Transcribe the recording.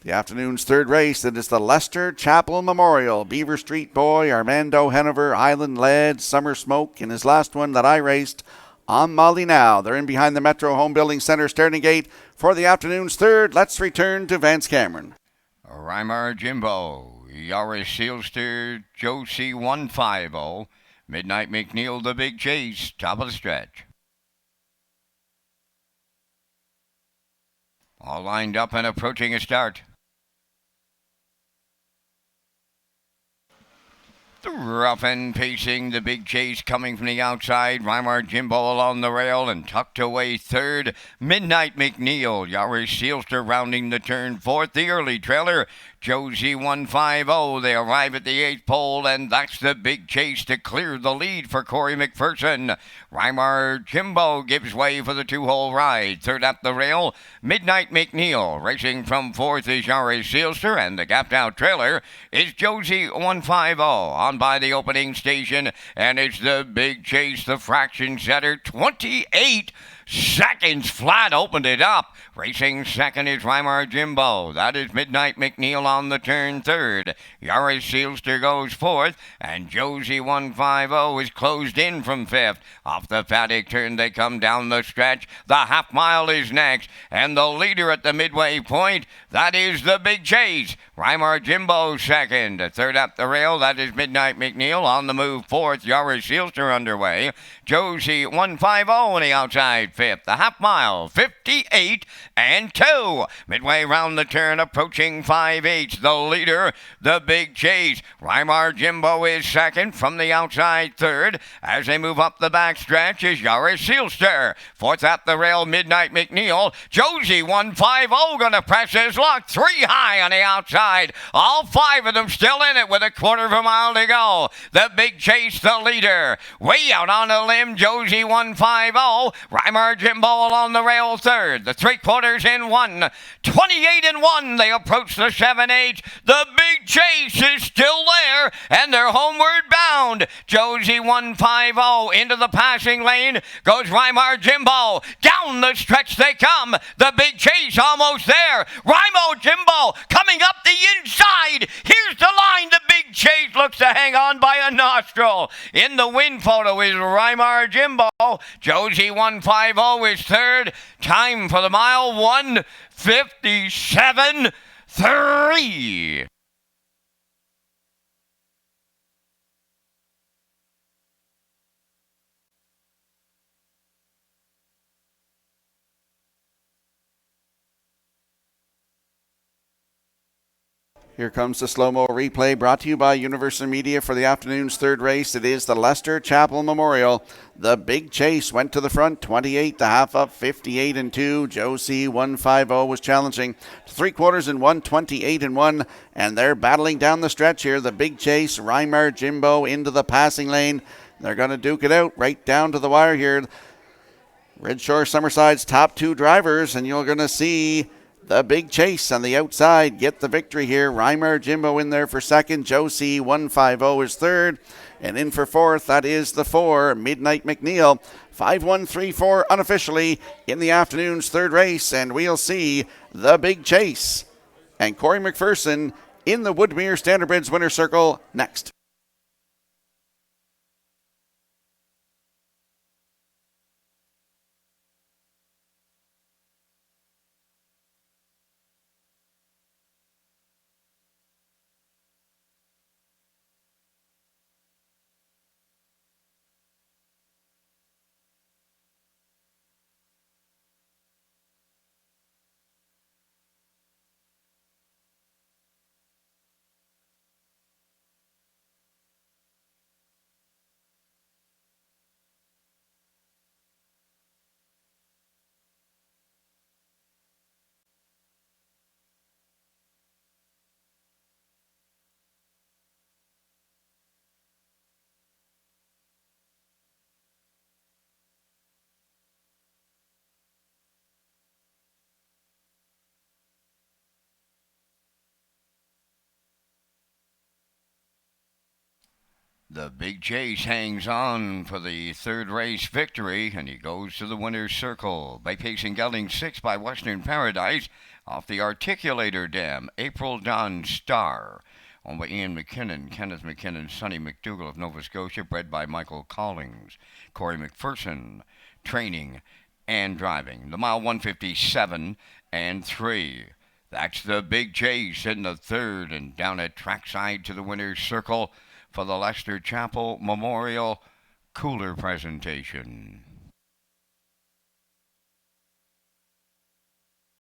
The afternoon's third race, it is the Leicester Chapel Memorial. Beaver Street Boy, Armando Hanover, Island Led, Summer Smoke, and his last one that I raced on Molly now. They're in behind the Metro Home Building Center starting gate for the afternoon's third. Let's return to Vance Cameron. Rymar Jimbo, Yaris Sealster, Josie 150, Midnight McNeil, the Big Chase, top of the stretch. All lined up and approaching a start. The rough end pacing, the Big Chase coming from the outside. Rymar Jimbo along the rail and tucked away third. Midnight McNeil, Yaris Sealster rounding the turn fourth. The early trailer, Josie 150. They arrive at the eighth pole, and that's the Big Chase to clear the lead for Corey McPherson. Rymar Jimbo gives way for the two-hole ride. Third up the rail, Midnight McNeil. Racing from fourth is Yaris Sealster, and the gapped-out trailer is Josie 150. On by the opening station, and it's the Big Chase, the fraction setter, 28 seconds flat, opened it up. Racing second is Rymar Jimbo. That is Midnight McNeil on the turn third. Yaris Sealster goes fourth, and Josie 150 is closed in from fifth. Off the paddock turn, they come down the stretch. The half mile is next, and the leader at the midway point, that is the Big Chase. Rymar Jimbo second. Third up the rail, that is Midnight McNeil. On the move fourth, Yaris Sealster underway. Josie 150 on the outside fifth. The half mile, 58 and 2. Midway round the turn, approaching 5/8. The leader, the Big Chase. Rymar Jimbo is second from the outside third. As they move up the back stretch is Yaris Sealster. Fourth at the rail, Midnight McNeil. Josie 150 gonna press his luck. 3 high on the outside. All 5 of them still in it with a quarter of a mile to go. The Big Chase, the leader. Way out on the limb, Josie 150. Rymar Jimbo along the rail third. The 3/4 in 1. 28 and 1. They approach the 7/8. The Big Chase is still there, and they're homeward bound. Josie 150 into the passing lane. Goes Rymar Jimbo. Down the stretch they come. The Big Chase almost there. Rymar Jimbo coming up the inside. Here's the line. The Big Chase looks to hang on by a nostril. In the win photo is Rymar Jimbo. Josie 150 is third. Time for the mile, 1:57.3. Here comes the slow-mo replay brought to you by Universal Media for the afternoon's third race. It is the Leicester Chapel Memorial. The Big Chase went to the front, 28, the half up, 58 and 2. Josie 150 was challenging 3/4 in 1, 28 and 1. And they're battling down the stretch here. The Big Chase, Rymar Jimbo into the passing lane. They're going to duke it out right down to the wire here. Redshore Summerside's top 2 drivers, and you're going to see the Big Chase on the outside get the victory here. Rymar Jimbo in there for second. Josie 150 is third. And in for fourth, that is the 4, Midnight McNeil. 5-1-3-4 unofficially in the afternoon's third race. And we'll see the Big Chase and Corey McPherson in the Woodmere Standardbridge Winner's Circle next. The Big Chase hangs on for the third race victory, and he goes to the winner's circle by pacing gelding 6 by Western Paradise off the Articulator Dam, April Dawn Star. Owned by Ian McKinnon, Kenneth McKinnon, Sonny McDougall of Nova Scotia, bred by Michael Collings, Corey McPherson, training and driving. The mile 157 and 3. That's the Big Chase in the third, and down at trackside to the winner's circle for the Lester Chapel Memorial Cooler presentation.